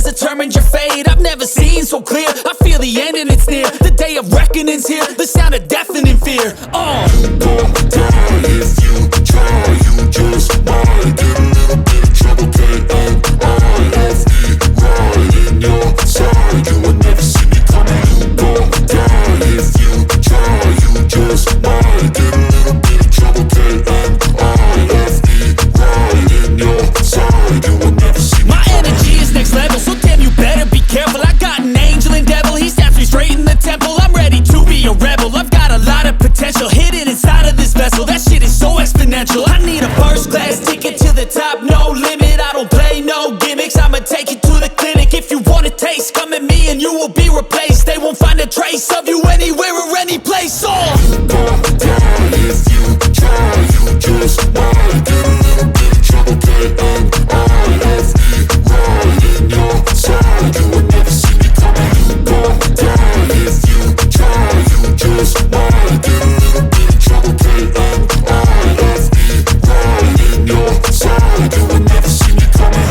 has determined your fate. I've never seen so clear. I feel the end and it's near. The day of reckoning's here. The sound of deafening fear. You won't die if you try. You just might get a little bit of trouble. K-N-I-F-E, right in your side. You will never see me coming. You won't die if you try. You just might get a little bit of trouble. K-N-I-F-E, right in your side. You will never see me. My energy is next level, so damn you better be careful. I got an angel and devil, he snaps me straight in the temple. I'm ready to be a rebel. I've got a lot of potential hidden inside of this vessel. That shit is so exponential. I need a first class ticket to the top, no limit. I don't play no gimmicks. I'ma take you to the clinic. If you want a taste, come at me and you will be replaced. They won't find a trace of you anywhere or any place. You won't die if you try. You just might get a little bit of trouble. K-N-I-F-E, right in your side. You will never see me coming. You won't die if you try. You just might get a little bit of trouble. K-N-I-F-E, right in your side. You will never see me coming.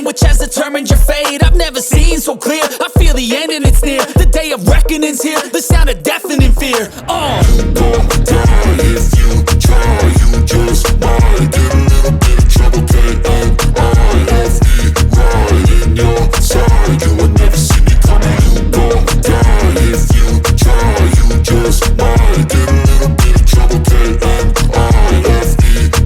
Which has determined your fate. I've never seen so clear. I feel the end and it's near. The day of reckoning's here. The sound of deafening fear. You won't die if you try. You just might get a little bit of trouble. K-N-I-F-E, right in your side. You will never see me coming. You won't die if you try. You just might get a little bit of trouble. K-N-I-F-E,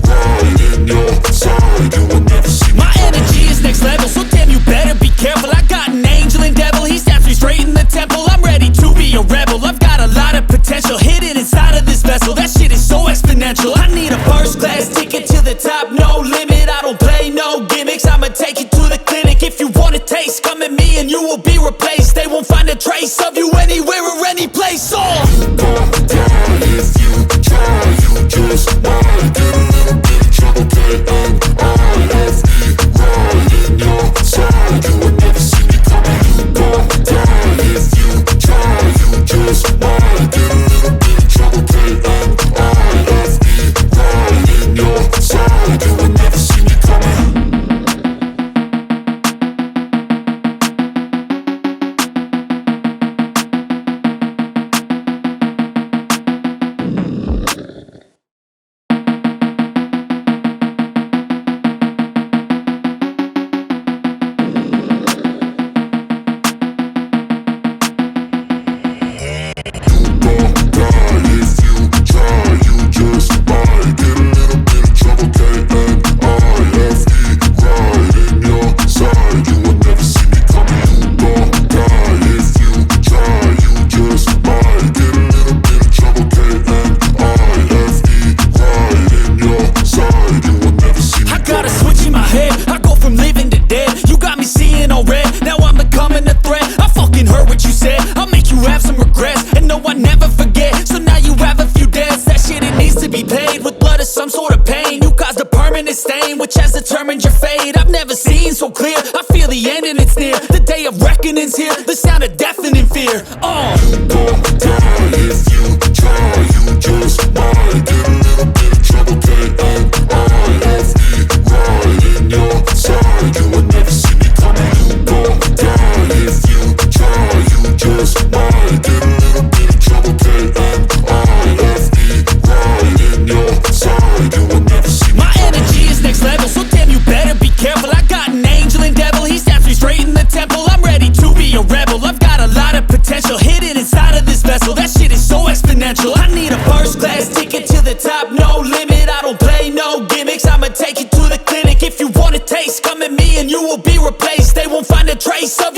right in your side. You will never see me. My energy is next level, so damn you better be careful. I got an angel and devil, he snaps me straight in the temple. I'm ready to be a rebel. I've got a lot of potential hidden inside of this vessel. That shit is so exponential. I need a first class ticket to the top, no limit. I don't play no gimmicks. I'ma take you to the clinic. If you want a taste, come at me and you will be replaced. They won't find a trace of you anywhere or any place. You won't die if you try. You just might get a little bit of trouble. K-N-I-F-E, right in your side. You will never see me coming. You won't die if you try. You just might get a little bit of trouble. K-N-I-F-E, right in your side. You will never see me coming. Which has determined your fate. I've never seen so clear. I feel the end and it's near. The day of reckoning's here. The sound of deafening fear. You won't die if you try. You just might get a little bit of trouble. K-N-I-F-E, right in your side. You will never see me coming. You won't die if you try. You just might get a little bit of trouble. K-N-I-F-E, right in your side. You will never see me. My energy is next level, so damn you better be careful. I got an angel and devil, he snaps me straight in the temple. I'm ready to be a rebel. taste. Come at me and you will be replaced. They won't find a trace of